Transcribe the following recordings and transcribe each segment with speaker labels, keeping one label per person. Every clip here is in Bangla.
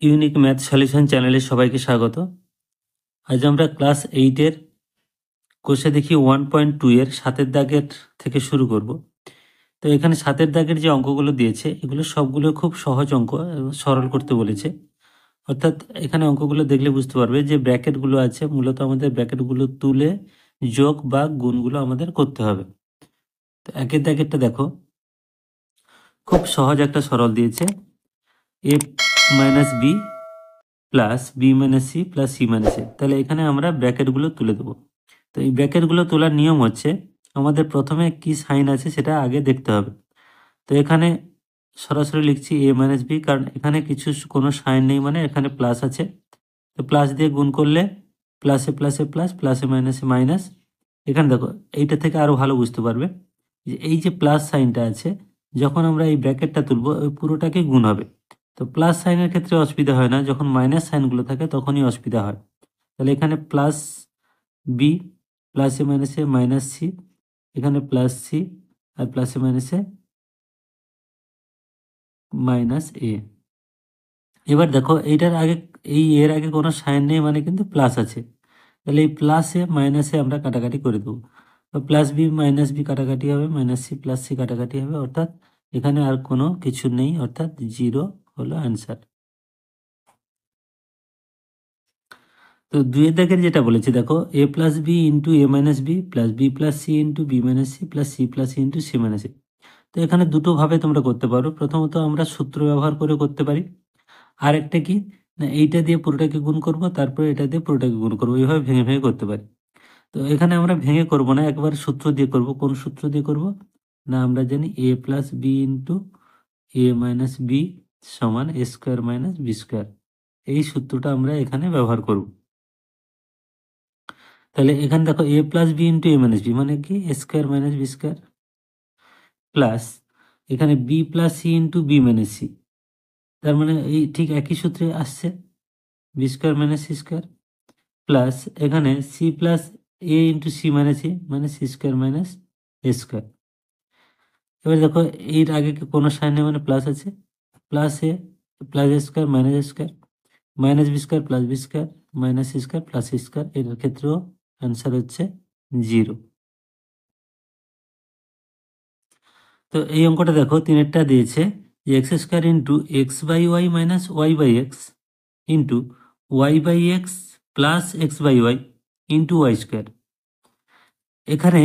Speaker 1: ইউনিক ম্যাথ সলিউশন চ্যানেলে সবাইকে স্বাগত। আজ আমরা ক্লাস 8-এর কোষে দেখি 1.2 এর 7-এর দাগের থেকে শুরু করব। তো এখানে 7-এর দাগের যে অঙ্কগুলো দিয়েছে এগুলো সবগুলো খুব সহজ অঙ্ক এবং সরল করতে বলেছে। অর্থাৎ এখানে অঙ্কগুলো দেখলে বুঝতে পারবে যে ব্র্যাকেটগুলো আছে, মূলত আমাদের ব্র্যাকেটগুলো তুলে যোগ বা গুণগুলো আমাদের করতে হবে। তো একের দাগেরটা দেখো, খুব সহজ একটা সরল দিয়েছে, a minus B plus B minus C plus C minus A. তাহলে এখানে আমরা ব্র্যাকেটগুলো তুলে দেবো। তো এই ব্র্যাকেটগুলো তোলার নিয়ম হচ্ছে, আমাদের প্রথমে কি সাইন আছে সেটা আগে দেখতে হবে। তো এখানে সরাসরি লিখছি এ মাইনাস বি, কারণ এখানে কোনো সাইন নেই, মানে এখানে প্লাস আছে। তো প্লাস দিয়ে গুণ করলে প্লাসে প্লাসে প্লাস, প্লাসে মাইনাসে মাইনাস। এখানে দেখো, এইটা থেকে আরও ভালো বুঝতে পারবে যে এই যে প্লাস সাইনটা আছে, যখন আমরা এই ব্র্যাকেটটা তুলবো ওই পুরোটাকে গুণ হবে। তো প্লাস সাইনের ক্ষেত্রে অসুবিধা হয় না, যখন মাইনাস সাইনগুলো থাকে তখনই অসুবিধা হয়। তাহলে এখানে প্লাস বি, প্লাসে মাইনাসে মাইনাস সি, এখানে প্লাস সি আর প্লাসে মাইনাসে মাইনাস এ। এবার দেখো এইটার আগে, এই এর আগে কোনো সাইন নেই, মানে কিন্তু প্লাস আছে। তাহলে এই প্লাসে মাইনাসে আমরা কাটাকাটি করে দেবো। তো প্লাস বি মাইনাস বি কাটাকাটি হবে, মাইনাস সি প্লাস সি কাটাকাটি হবে, অর্থাৎ এখানে আর কোনো কিছু নেই, অর্থাৎ 0 হলো অ্যান্সার। তো দুইয়ের দাগের যেটা বলেছে দেখো, A plus B into A minus B plus B plus C into B minus C plus C plus C into C minus C. তো এখানে দুটোভাবে তোমরা করতে পারো। প্রথমত আমরা সূত্র ব্যবহার করে করতে পারি, আর একটা কি না, এইটা দিয়ে পুরোটাকে গুণ করব, তারপরে এটা দিয়ে পুরোটাকে গুণ করবো, এইভাবে ভেঙে ভেঙে করতে পারি। তো এখানে আমরা ভেঙে করব না, একবার সূত্র দিয়ে করব। কোন সূত্র দিয়ে করব না, আমরা জানি A plus B into A minus B সমান A square minus B square. এই সূত্রটা আমরা এখানে ব্যবহার করব। তাহলে এখানে দেখো, A plus B into A minus B মানে কি, A square minus B square, plus এখানে B plus C into B minus C, তার মানে এই ঠিক একই সূত্রে আসছে, B square minus C square, plus এখানে C plus A into C minus এ মানে C square minus A square. এবার দেখো, এর আগে কোনো সাইন নেই, মানে প্লাস আছে, plus A plus A square minus A square, minus B square plus B square minus C square plus C square. এর ক্ষেত্রেও অ্যান্সার হচ্ছে 0। তো এই অঙ্কটা দেখো, তিনেরটা দিয়েছে যে x square into x by y minus y by x into y by x plus x by y into Y square. এখানে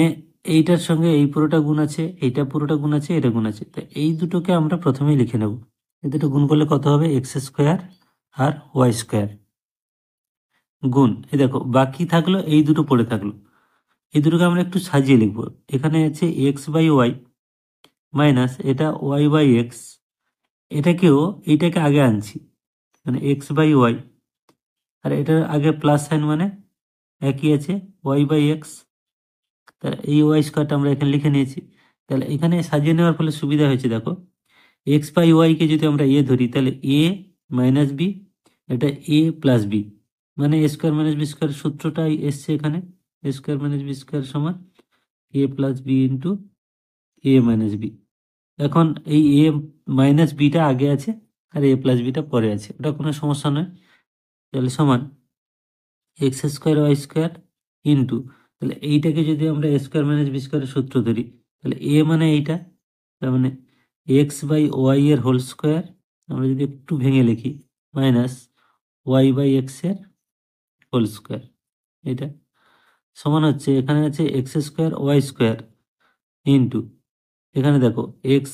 Speaker 1: এইটার সঙ্গে এই পুরোটা গুণ আছে, এইটা পুরোটা গুণ আছে, এটা গুণ আছে। তো এই দুটোকে আমরা প্রথমেই লিখে নেব। এই দুটো গুণ করলে কত হবে, এক্স স্কোয়ার আর ওয়াই স্কোয়ার গুণ, এই দেখো বাকি থাকলো এই দুটো পড়ে থাকলো, এই দুটোকে আমরা একটু সাজিয়ে লিখবো। এখানে আছে এক্স বাই ওয়াই মাইনাস এটা ওয়াই বাই এক্স, এটাকেও এইটাকে আগে আনছি, মানে এক্স বাই ওয়াই, আর এটার আগে প্লাস সাইন মানে একই আছে, ওয়াই বাই এক্স। তাহলে এই ওয়াই স্কোয়ারটা আমরা এখানে লিখে নিয়েছি। তাহলে এখানে সাজিয়ে নেওয়ার ফলে সুবিধা হয়েছে, দেখো এক্স বাই ওয়াইকে যদি আমরা এ ধরি, তাহলে এ মাইনাস বি, এটা এ প্লাস বি, মানে A square minus B square সূত্রটাই এসছে এখানে, এ স্কোয়ার মাইনাস বি স্কোয়ার সমান এ plus B into A minus B. এখন এই এ মাইনাস বিটা আগে আছে আর এ প্লাস বিটা পরে আছে, ওটা কোনো সমস্যা নয়। তাহলে সমান x square y square into, তাহলে এইটাকে যদি আমরা এ স্কোয়ার মাইনাস বি স্কোয়ারের সূত্র ধরি, তাহলে এ মানে এইটা, তার মানে এক্স বাই ওয়াই এর হোল স্কোয়ার, আমরা যদি একটু ভেঙে লিখি, মাইনাস ওয়াই বাই এক্স এর হোল স্কোয়ার, এটা সমান হচ্ছে, এখানে আছে x square y square into, এখানে দেখো এক্স,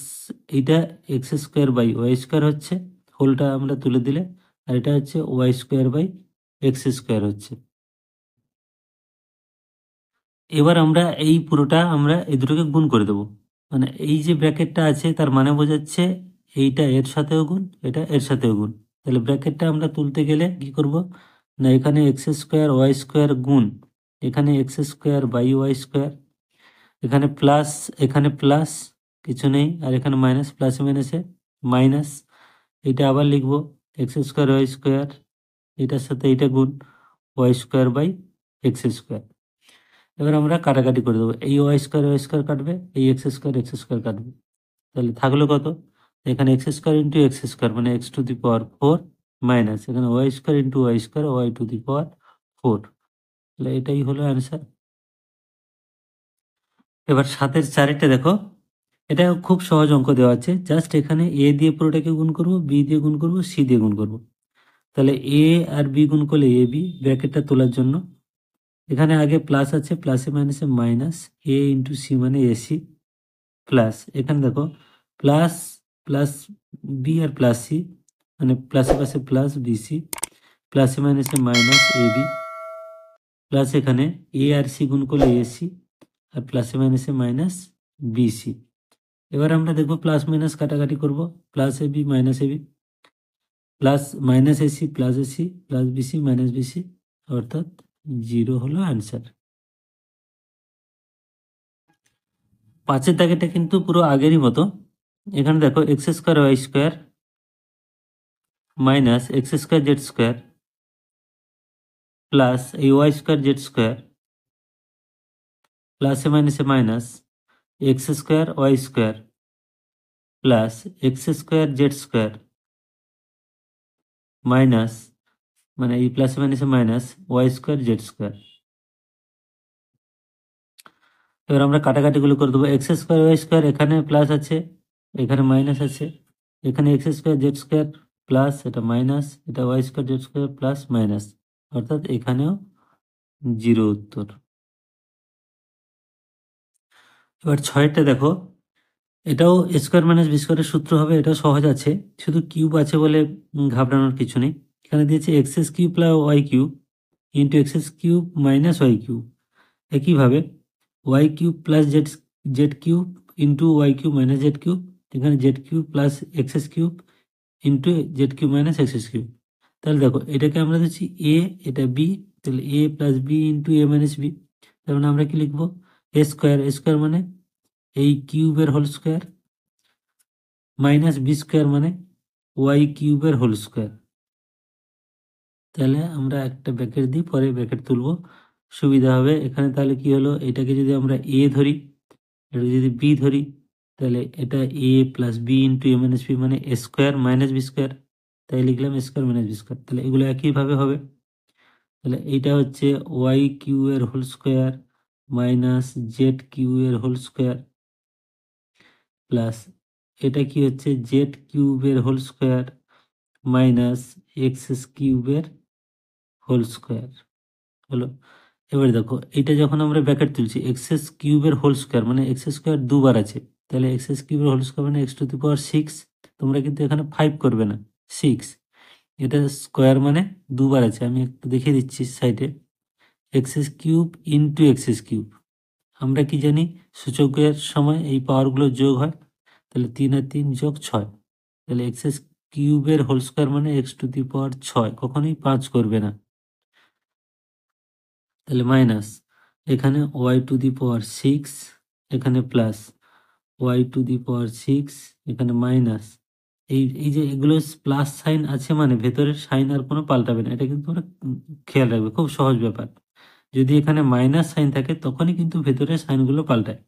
Speaker 1: এইটা x square by y square হচ্ছে, হোলটা আমরা তুলে দিলে, আর এটা হচ্ছে y square by x square হচ্ছে। এবার আমরা এই পুরোটা আমরা এই দুটোকে গুণ করে দেবো, মানে এই যে ব্র্যাকেটটা আছে তার মানে বোঝাচ্ছে এইটা এর সাথেও গুণ, এটা এর সাথেও গুণ। তাহলে ব্র্যাকেটটা আমরা তুলতে গেলে কি করব না, এখানে এক্স স্কোয়ার ওয়াই স্কোয়ার গুণ, এখানে x square by y square, এখানে প্লাস, এখানে প্লাস কিছু নেই, আর এখানে মাইনাস, প্লাসে মাইনাসে মাইনাস, এটা আবার লিখবো এক্স স্কোয়ার ওয়াই স্কোয়ার, এটার সাথে এইটা গুণ y square by x square. এবার আমরা কাটাকাটি করে দেবো, এই ওয়াই স্কোয়ার কাটবে, এই এক্স স্কোয়ার কাটবে, তাহলে থাকলো কত, এখানে x square into X square মানে X to the power 4 minus এখানে Y square into Y square Y to the power 4, তাহলে এটাই হলো অ্যান্সার। এবার 7-এর 4-টা দেখো, এটা খুব সহজ অঙ্ক দেওয়া আছে, জাস্ট এখানে এ দিয়ে পুরোটাকে গুণ করব, বি দিয়ে গুণ করব, সি দিয়ে গুণ করব। তাহলে এ আর বি গুণ করলে এ বি, ব্র্যাকেটটা তোলার জন্য এখানে আগে প্লাস আছে, প্লাসে মাইনাসে মাইনাস, এ ইন্টু সি মানে এসি, প্লাস এখানে দেখো প্লাস প্লাস বি আর প্লাস সি, মানে প্লাসে পাশে প্লাস বিসি, প্লাসে মাইনাসে মাইনাস এ বি, প্লাস এখানে এ আর সি গুণ করলে এসি, আর প্লাসে মাইনাসে মাইনাস বিসি। এবার আমরা দেখবো প্লাস মাইনাস কাটাকাটি করব, plus A B minus A B, plus minus AC plus AC plus BC minus BC, অর্থাৎ 0 হলো অ্যান্সার। 5-এর দাগেটা কিন্তু পুরো আগেরই মতো। এখানে দেখো x square y square minus x square z square plus এই ওয়াই স্কোয়ার জেড স্কোয়ার প্লাসে মাইনাসে minus x square y square plus x square z square minus, মানে এই প্লাসে মাইনাসে minus y square z square. এবার আমরা কাটাকাটিগুলো করে দেবো, এক্স স্কোয়ার ওয়াই স্কোয়ার এখানে প্লাস আছে, এখানে মাইনাস আছে, এখানে x square z square plus, এটা মাইনাস, এটা y square z square plus minus, অর্থাৎ এখানেও 0 উত্তর। এবার 6-টা দেখো, এটাও স্কোয়ার মাইনাস বি স্কোয়ারের সূত্র হবে, এটাও সহজ আছে, শুধু কিউব আছে বলে ঘাবড়ানোর কিছু নেই। এখানে দিয়েছে X S cube plus Y cube into X S cube minus Y cube, একইভাবে Y cube plus Z Z cube into Y cube minus Z cube, এখানে Z cube plus X S cube into Z cube minus X S cube. তাহলে দেখো এটাকে আমরা দিচ্ছি এ, এটা বি, তাহলে A plus B into A minus B, তার মানে আমরা কি লিখবো এ স্কোয়ার, এ স্কোয়ার মানে এই কিউবের whole square minus B square মানে ওয়াই কিউবের হোল স্কোয়ার। তাহলে আমরা একটা ব্র্যাকেট দিই, পরে ব্র্যাকেট তুলবো, সুবিধা হবে। এখানে তাহলে কি হলো, এটাকে যদি আমরা এ ধরি, এটা যদি বি ধরি, তাহলে এটা A plus B into A minus B মানে A square minus B square, তাই লিখলাম A square minus B square. তাহলে এগুলো একইভাবে হবে, তাহলে এইটা হচ্ছে ওয়াই কিউ এর whole square minus Z Q এর হোল স্কোয়ার প্লাস এটা কি হচ্ছে জেড কিউবের হোল স্কোয়ার মাইনাস এক্স কিউবের হোল স্কোয়ার হলো। এবার দেখো এটা যখন আমরা ব্র্যাকেট তুলছি, এক্স কিউবের হোল স্কোয়ার মানে এক্স স্কোয়ার দুবার আছে, তাহলে এক্স কিউবের হোল স্কোয়ার মানে এক্স টু দি পাওয়ার 6, তোমরা কিন্তু এখানে 5 করবে না, 6, এটা স্কোয়ার মানে দুবার আছে, আমি একটু দেখিয়ে দিচ্ছি সাইডে, x cube into x cube, আমরা কি জানি সূচকের সময় এই পাওয়ারগুলো যোগ হয়, তাহলে 3 আর 3 যোগ 6, তাহলে এক্স কিউবের হোল স্কোয়ার মানে এক্স টু দি পাওয়ার 6, কখনোই 5 করবে না, তাহলে মাইনাস এখানে ওয়াই টু দি পাওয়ার 6, এখানে plus Y to the power 6, এখানে মাইনাস, এই যে এগুলো প্লাস সাইন আছে মানে ভেতরের সাইন আর কোনো পাল্টাবে না, এটা কিন্তু তোমরা খেয়াল রাখবে, খুব সহজ ব্যাপার। যদি এখানে মাইনাস সাইন থাকে তখনই কিন্তু ভেতরের সাইনগুলো পাল্টায়।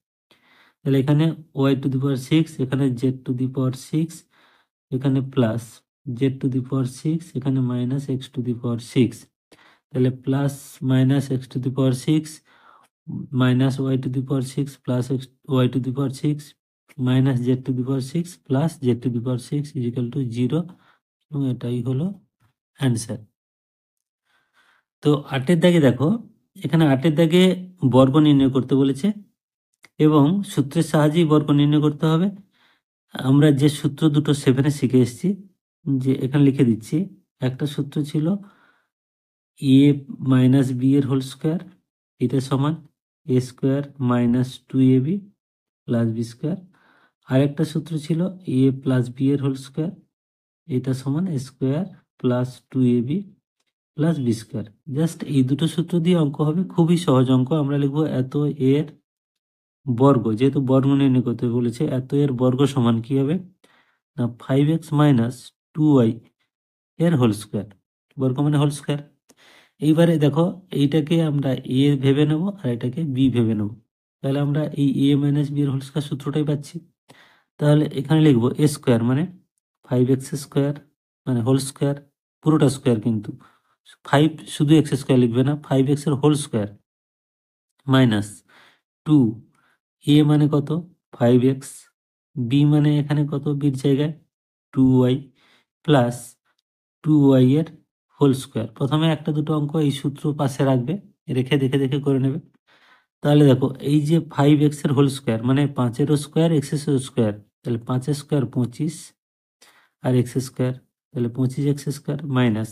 Speaker 1: তাহলে এখানে ওয়াই টু দি পাওয়ার 6, এখানে জেড টু দি পাওয়ার 6, এখানে plus Z to the power 6, এখানে minus X to the power 6, তাহলে plus minus X to the power 6 minus Y to the power 6 plus X Y to the power 6 minus Z to the power 6 plus Z to the power 6 equal to 0, এবং এটাই হলো অ্যান্সার। তো 8-এর দাগে দেখো, এখানে 8-এর দাগে বর্গ নির্ণয় করতে বলেছে এবং সূত্রের সাহায্যেই বর্গ নির্ণয় করতে হবে। আমরা যে সূত্র দুটো 7-এ শিখে এসেছি, যে এখানে লিখে দিচ্ছি, একটা সূত্র ছিল এ মাইনাস বি এর হোল স্কোয়ার, এটা সমান A square minus 2ab plus B square, আরেকটা সূত্র ছিল এ প্লাস বি এর হোল স্কোয়ার, এটা সমান A square plus 2ab plus B square. Just এই দুটো সূত্র দিয়ে অঙ্ক হবে, খুবই সহজ অঙ্ক। আমরা লিখবো এত এর বর্গ, যেহেতু বর্গ নির্ণয় করতে বলেছে, এত এর বর্গ সমান কি হবে না 5x মাইনাস 2y এর হোল স্কোয়ার, বর্গ মানে হোল স্কোয়ার। এইবারে দেখো এইটাকে আমরা এ ভেবে নেব আর এটাকে বি ভেবে নেব, তাহলে আমরা এই এ মাইনাস বি এর হোল স্কোয়ার সূত্রটাই পাচ্ছি। তাহলে এখানে লিখবো এ স্কোয়ার মানে 5x স্কোয়ার মানে হোল স্কোয়ার পুরোটা স্কোয়ার, কিন্তু 5 শুধু এক্স স্কোয়ার লিখবে না, 5x whole square minus 2, A মানে কত 5x, বি মানে এখানে কত, বির জায়গায় 2y প্লাস 2y এর হোল স্কোয়ার। প্রথমে একটা দুটো অঙ্ক এই সূত্র পাশে রাখবে, রেখে দেখে দেখে করে নেবে। তাহলে দেখো এই যে 5x এর হোল স্কোয়ার মানে 5-এরও স্কোয়ার এক্সের স্কোয়ার, তাহলে 5 স্কোয়ার 25 আর এক্স স্কোয়ার, তাহলে 25x স্কোয়ার মাইনাস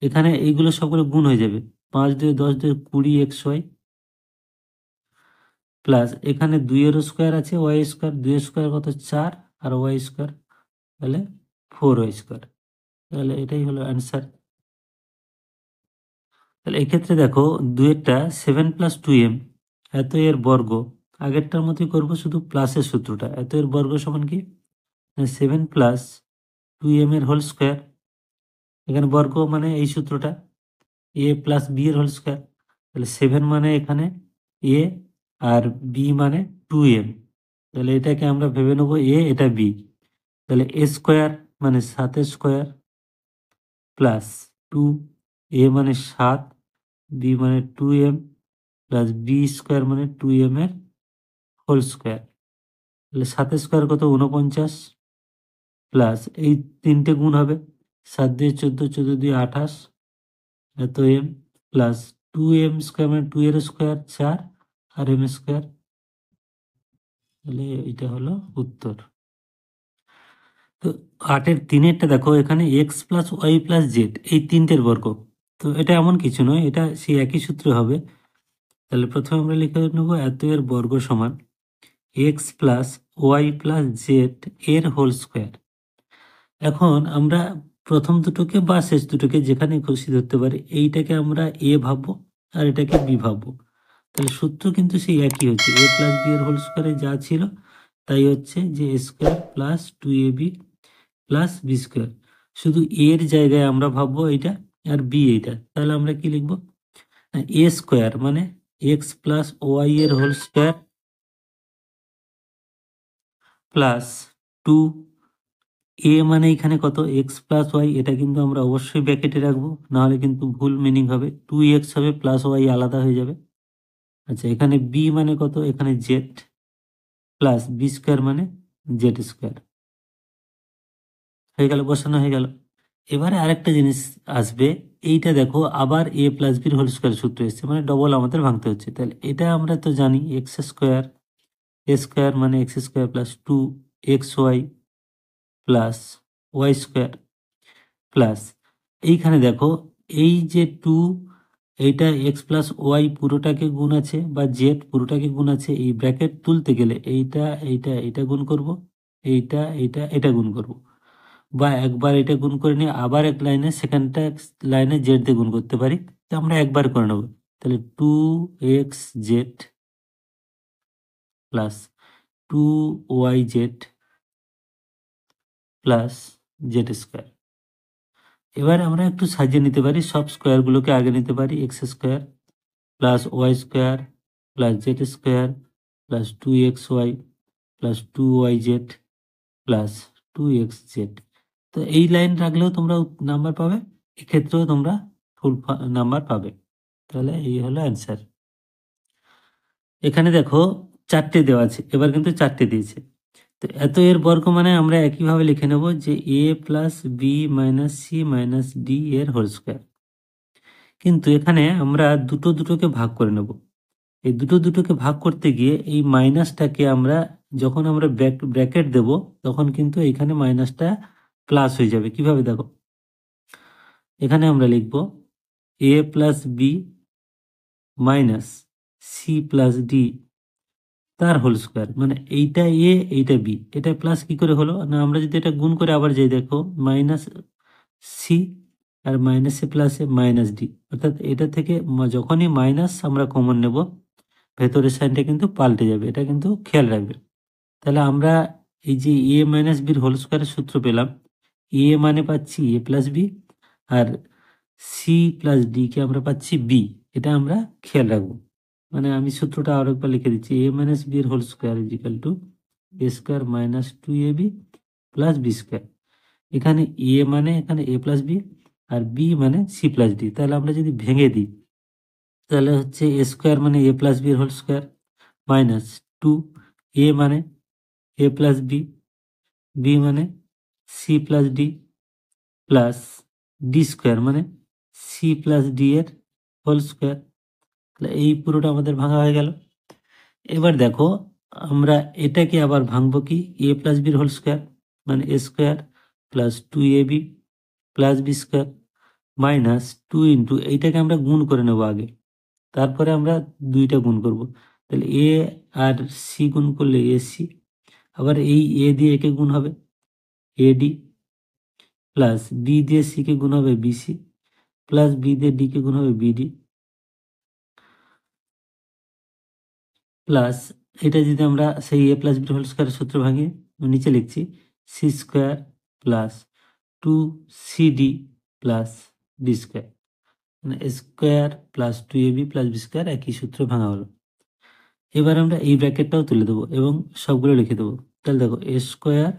Speaker 1: এখানে এইগুলো সবগুলো গুণ হয়ে যাবে, 5 2 10 2 20xy প্লাস এখানে 2-এরও স্কোয়ার আছে ওয়াই স্কোয়ার, 2 স্কোয়ার কত 4 আর ওয়াই স্কোয়ার তাহলে 4y স্কোয়ার। তাহলে এটাই হলো অ্যান্সার। তাহলে এক্ষেত্রে দেখো দুয়েরটা 7 + 2m, এত এর বর্গ, আগেরটার মতোই করব, শুধু প্লাসের সূত্রটা, এত এর বর্গ সমান কি 7 + 2m এর হোল স্কোয়ার, এখানে বর্গ মানে এই সূত্রটা a + b এর হোল স্কোয়ার, তাহলে 7 মানে এখানে a আর b মানে 2m, তাহলে এটাকে আমরা ভেবে নেবো a, এটা b, তাহলে a স্কোয়ার মানে 7 স্কোয়ার প্লাস 2, a মানে 7, b মানে 2m প্লাস b স্কোয়ার মানে 2m এর হোল স্কোয়ার, তাহলে 7 স্কোয়ার কত 49 প্লাস এই তিনটে গুণ হবে, 7 দিয়ে 14, 14 দিয়ে 28, এত m প্লাস 2m স্কোয়ার মানে 2 এর স্কোয়ার 4 আর m স্কোয়ার, তাহলে এটা হলো উত্তর। তো 8-এর 3-এরটা দেখো এখানে x + y + z এই তিনটের বর্গ, তো এটা এমন কিছু নয়, এটা সেই একই সূত্রে হবে। তাহলে প্রথমে আমরা লিখে নেব এত এর বর্গ সমান x + y + z এর হোল স্কোয়ার। এখন আমরা প্রথম দুটোকে বা শেষ দুটোকে যেখানে খুশি ধরতে পারি, এইটাকে আমরা a ভাববো আর এটাকে b ভাববো, তাহলে সূত্র কিন্তু সেই একই হচ্ছে, a + b এর হোল স্কোয়ারে যা ছিল তাই হচ্ছে, যে a square plus 2ab plus B square, শুধু এর জায়গায় আমরা ভাববো এইটা আর বি এইটা, তাহলে আমরা কি লিখবো এ স্কোয়ার মানে এক্স প্লাস ওয়াই এর হোল স্কোয়ার প্লাস 2, এ মানে এখানে কত এক্স প্লাস ওয়াই, এটা কিন্তু আমরা অবশ্যই ব্র্যাকেটে রাখবো, নাহলে কিন্তু ভুল মিনিং হবে, 2x হবে প্লাস ওয়াই আলাদা হয়ে যাবে। আচ্ছা এখানে বি মানে কত, এখানে জেড প্লাস বি স্কোয়ার মানে জেড স্কোয়ার, হয়ে গেল, বসানো হয়ে গেল। এবারে আরেকটা জিনিস আসবে, এইটা দেখো আবার a + b হোল স্কোয়ার সূত্র এসছে, মানে ডবল আমাদের ভাঙতে হচ্ছে, তাহলে এটা আমরা তো জানি এক্স স্কোয়ার, এ স্কোয়ার মানে X square plus 2xy plus Y square plus এইখানে দেখো এই যে 2, এইটা এক্স প্লাস ওয়াই পুরোটাকে গুণ আছে বা জেড পুরোটাকে গুণ আছে, এই ব্র্যাকেট তুলতে গেলে এইটা এইটা এটা গুণ করব, এইটা এইটা এটা গুণ করব, বা একবার এটা গুণ করে নিয়ে আবার এক লাইনে সেকেন্ডটা লাইনে জেড দিয়ে গুণ করতে পারি, তো আমরা একবার করে নেব, তাহলে 2xz plus 2yz plus Z square. এবার আমরা একটু সাজিয়ে নিতে পারি, সব স্কোয়ারগুলোকে আগে নিতে পারি, X square plus Y square plus Z square plus 2xy plus 2yz plus 2xz, তো এই লাইন রাখলেও তোমরা নাম্বার পাবে, এক্ষেত্রেও তোমরা ফুল নাম্বার পাবে। তাহলে এই হলো অ্যান্সার। এখানে দেখো 4টে দেওয়া আছে, এবার কিন্তু 4টে দিয়েছে, তো এত এর বর্গ মানে আমরা একইভাবে লিখে নেব যে a + b - c - d এর হোল স্কোয়ার, কিন্তু এখানে আমরা দুটো দুটোকে ভাগ করে নেব, এই দুটো দুটোকে ভাগ করতে গিয়ে এই মাইনাসটাকে আমরা যখন আমরা ব্র্যাকেট দেব তখন কিন্তু এখানে মাইনাসটা প্লাস হয়ে যাবে, কিভাবে দেখো এখানে আমরা লিখব a + b - c + d তার হোল স্কোয়ার, মানে এইটা এ এইটা বি, এটা প্লাস কি করে হলো না, আমরা যদি এটা গুণ করে আবার যাই দেখো -c আর মাইনাসে প্লাসে -d, অর্থাৎ এটা থেকে যখনই মাইনাস আমরা কমন নেব ভেতরের সাইনটা কিন্তু পাল্টে যাবে, এটা কিন্তু খেয়াল রাখবে। তাহলে আমরা এই যে a - b হোল স্কোয়ারের সূত্র পেলাম, a মানে পাচ্ছি a + b R c + d কে আমরা পাচ্ছি b, এটা আমরা খেয়াল রাখবো। মানে আমি সূত্রটা আরেকবার লিখে দিচ্ছি, a - b এর whole square = a square - 2ab plus B square, এখানে a মানে এখানে a + b আর বি মানে সি প্লাস ডি। তাহলে আমরা যদি ভেঙে দিই তাহলে হচ্ছে এ স্কোয়ার মানে A plus B whole square minus 2 A মানে এ প্লাস বি, বি মানে C plus D plus D square মানে সি প্লাস ডি এর হোল স্কোয়ার। তাহলে এই পুরোটা আমাদের ভাঙা হয়ে গেল। এবার দেখো আমরা এটাকে আবার ভাঙবো কি এ প্লাস বির হোল স্কোয়ার মানে A square plus 2ab plus B square minus 2 into এইটাকে আমরা গুণ করে নেব আগে, তারপরে আমরা দুইটা গুণ করব। তাহলে এ আর সি গুণ করলে এ সি, আবার এই এ দিয়ে একে গুণ হবে এডি প্লাস বি দিয়ে সিকে গুণ হবে বিসি প্লাস বি দিয়ে ডিকে গুণ হবে বিডি প্লাস এটা যদি আমরা সেই এ প্লাস বি হোল স্কোয়ারের সূত্র ভাঙিয়ে নিচে লিখছি C square plus 2cd plus D square মানে square plus 2ab plus B square একই সূত্র ভাঙা হলো। এবার আমরা এই ব্র্যাকেটটাও তুলে দেবো এবং সবগুলো লিখে দেবো। তাহলে দেখো এ স্কোয়ার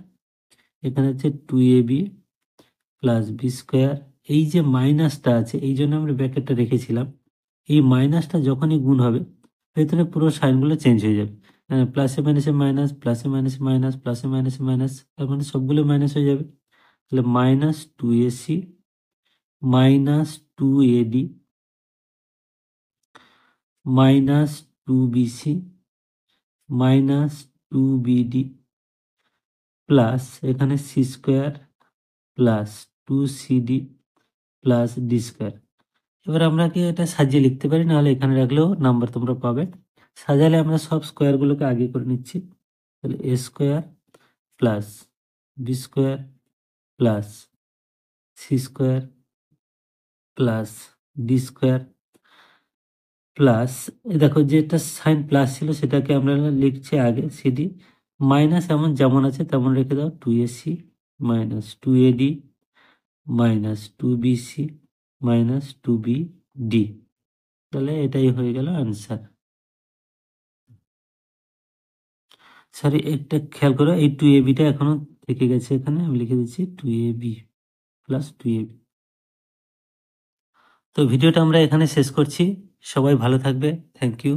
Speaker 1: এখানে হচ্ছে 2ab প্লাস বি স্কোয়ার, এই যে মাইনাসটা আছে এই জন্য আমরা ব্র্যাকেটটা রেখেছিলাম। এই মাইনাসটা যখনই গুণ হবে ভেতরে পুরো সাইনগুলো চেঞ্জ হয়ে যাবে, প্লাসে মাইনাসে মাইনাস প্লাসে মাইনাসে মাইনাস প্লাসে মাইনাসে মাইনাস, তার মানে সবগুলো মাইনাস হয়ে যাবে। তাহলে minus 2ac minus 2ad minus 2bc minus 2bd plus এখানে C square plus 2cd plus D square. এবার আমরা কি এটা সাজিয়ে লিখতে পারি, নাহলে এখানে রাখলেও নাম্বার তোমরা পাবে। সাজালে আমরা সব স্কোয়ারগুলোকে আগে করে নিচ্ছি। তাহলে A square plus B square plus C square plus D square plus দেখো যেটা সাইন প্লাস ছিল সেটাকে আমরা লিখছি আগে সিডি মাইনাস এমন যেমন আছে তেমন রেখে দাও 2ac minus 2ad minus 2bc minus 2bd। তাহলে এটাই হয়ে গেল আনসার। সরি একটা খেয়াল করো এই 2abটা এখনো থেকে গেছে, এখানে আমি লিখে দিচ্ছি 2ab প্লাস 2ab। তো ভিডিওটা আমরা এখানে শেষ করছি, সবাই ভালো থাকবে, থ্যাংক ইউ।